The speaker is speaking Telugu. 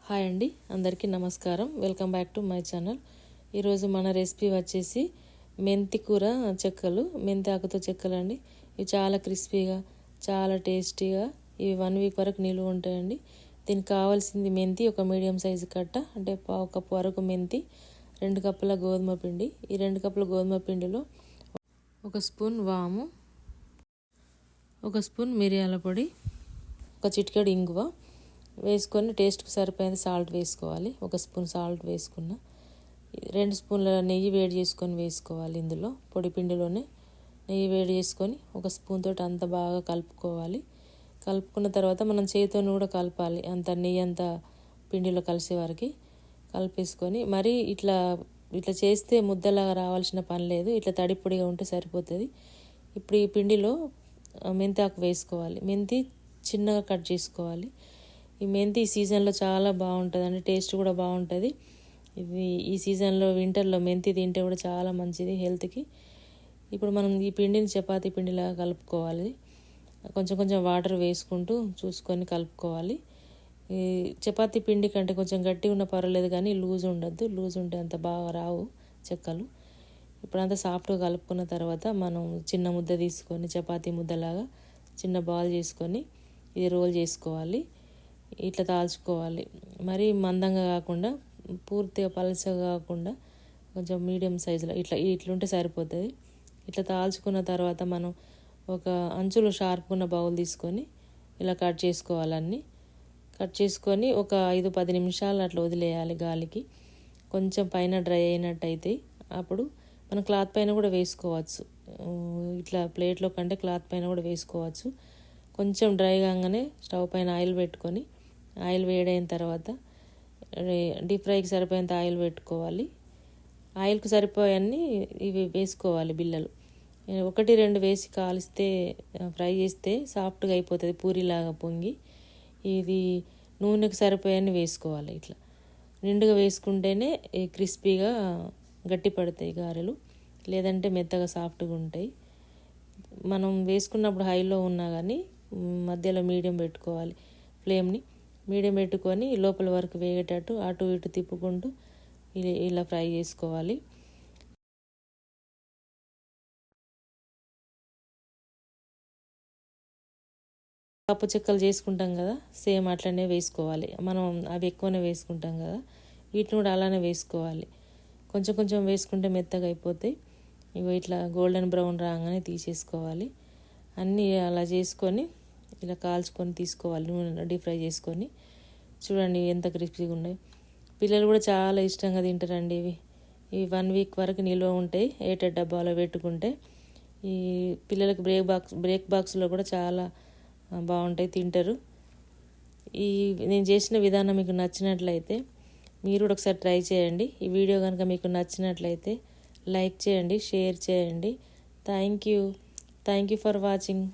హాయ్ అండి, అందరికీ నమస్కారం. Welcome back to my channel. ఈరోజు మన రెసిపీ వచ్చేసి మెంతి కూర చెక్కలు, మెంతి ఆకుతో చెక్కలు అండి. ఇవి చాలా క్రిస్పీగా, చాలా టేస్టీగా, ఇవి 1 వీక్ వరకు నిలువ ఉంటాయండి. దీనికి కావాల్సింది మెంతి ఒక మీడియం సైజు కట్ట, అంటే 1/2 కప్పు వరకు మెంతి, 2 కప్పుల గోధుమ పిండి. ఈ 2 కప్పుల గోధుమ పిండిలో 1 స్పూన్ వాము, 1 స్పూన్ మిరియాల పొడి, 1 చిటికెడు ఇంగువ వేసుకొని టేస్ట్కి సరిపోయేంత సాల్ట్ వేసుకోవాలి. 1 స్పూన్ సాల్ట్ వేసుకున్న, 2 స్పూన్ల నెయ్యి వేడి చేసుకొని వేసుకోవాలి. ఇందులో పొడి పిండిలోనే నెయ్యి వేడి చేసుకొని 1 స్పూన్ తోటి అంత బాగా కలుపుకోవాలి. కలుపుకున్న తర్వాత మనం చేతితో కూడా కలపాలి, అంత నెయ్యి అంతా పిండిలో కలిసే వరకు కలిపేసుకొని, మరి ఇట్లా చేస్తే ముద్దలాగా రావాల్సిన పని లేదు, ఇట్లా తడి పొడిగా ఉంటే సరిపోతుంది. ఇప్పుడు ఈ పిండిలో మెంతి ఆకు వేసుకోవాలి. మెంతి చిన్నగా కట్ చేసుకోవాలి. ఈ మెంతి ఈ సీజన్లో చాలా బాగుంటుందండి, టేస్ట్ కూడా బాగుంటుంది. ఇది ఈ సీజన్లో వింటర్లో మెంతి తింటే కూడా చాలా మంచిది హెల్త్కి. ఇప్పుడు మనం ఈ పిండిని చపాతీ పిండిలాగా కలుపుకోవాలి. కొంచెం కొంచెం వాటర్ వేసుకుంటూ చూసుకొని కలుపుకోవాలి. ఈ చపాతీ పిండి కంటే కొంచెం గట్టిగా ఉన్న పర్వాలేదు, కానీ లూజ్ ఉండద్దు. లూజ్ ఉంటే అంత బాగా రావు చెక్కలు. ఇప్పుడంతా సాఫ్ట్గా కలుపుకున్న తర్వాత మనం చిన్న ముద్ద తీసుకొని చపాతీ ముద్దలాగా చిన్న బాల్ చేసుకొని ఇది రోల్ చేసుకోవాలి. ఇట్లా తాల్చుకోవాలి. మరీ మందంగా కాకుండా, పూర్తిగా పలచగా కాకుండా, కొంచెం మీడియం సైజులో ఇట్లుంటే సరిపోతుంది. ఇట్లా తాల్చుకున్న తర్వాత మనం ఒక అంచులు షార్ప్గా బౌల్ తీసుకొని ఇలా కట్ చేసుకోవాలన్నీ. కట్ చేసుకొని ఒక 5-10 నిమిషాలు అట్లా వదిలేయాలి గాలికి. కొంచెం పైన డ్రై అయినట్టయితే అప్పుడు మనం క్లాత్ పైన కూడా వేసుకోవచ్చు. ఇట్లా ప్లేట్లో కంటే క్లాత్ పైన కూడా వేసుకోవచ్చు. కొంచెం డ్రై కాగానే స్టవ్ పైన ఆయిల్ పెట్టుకొని, ఆయిల్ వేడైన తర్వాత డీప్ ఫ్రైకి సరిపోయేంత ఆయిల్ పెట్టుకోవాలి. ఆయిల్కి సరిపోయన్నీ ఇవి వేసుకోవాలి బిళ్ళలు. 1-2 వేసి కాలిస్తే, ఫ్రై చేస్తే సాఫ్ట్గా అయిపోతుంది, పూరిలాగా పొంగి. ఇది నూనెకి సరిపోయన్నీ వేసుకోవాలి. ఇట్లా నిండుగా వేసుకుంటేనే క్రిస్పీగా గట్టి పడతాయి గారెలు, లేదంటే మెత్తగా సాఫ్ట్గా ఉంటాయి. మనం వేసుకున్నప్పుడు హైలో ఉన్నా కానీ మధ్యలో మీడియం పెట్టుకోవాలి. ఫ్లేమ్ని మీడియం పెట్టుకొని లోపల వరకు వేగేటట్టు అటు ఇటు తిప్పుకుంటూ ఇలా ఫ్రై చేసుకోవాలి. పప్పు చెక్కలు చేసుకుంటాం కదా, సేమ్ అట్లనే వేసుకోవాలి. మనం అవి ఎక్కువనే వేసుకుంటాం కదా, వీటిని కూడా అలానే వేసుకోవాలి. కొంచెం కొంచెం వేసుకుంటే మెత్తగా అయిపోతాయి. ఇవి ఇట్లా గోల్డెన్ బ్రౌన్ రాగానే తీసేసుకోవాలి. అన్నీ అలా చేసుకొని ఇలా కాల్చుకొని తీసుకోవాలి. నూనె డీప్ ఫ్రై చేసుకొని. చూడండి ఎంత క్రిస్పీగా ఉన్నాయి. పిల్లలు కూడా చాలా ఇష్టంగా తింటారండి. ఇవి 1 వీక్ వరకు నిల్వ ఉంటాయి ఎయిటెడ్ డబ్బాలో పెట్టుకుంటే. ఈ పిల్లలకి బ్రేక్ బాక్స్లో కూడా చాలా బాగుంటాయి, తింటారు. నేను చేసిన విధానం మీకు నచ్చినట్లయితే మీరు కూడా ఒకసారి ట్రై చేయండి. ఈ వీడియో కనుక మీకు నచ్చినట్లయితే లైక్ చేయండి, షేర్ చేయండి. Thank you for watching.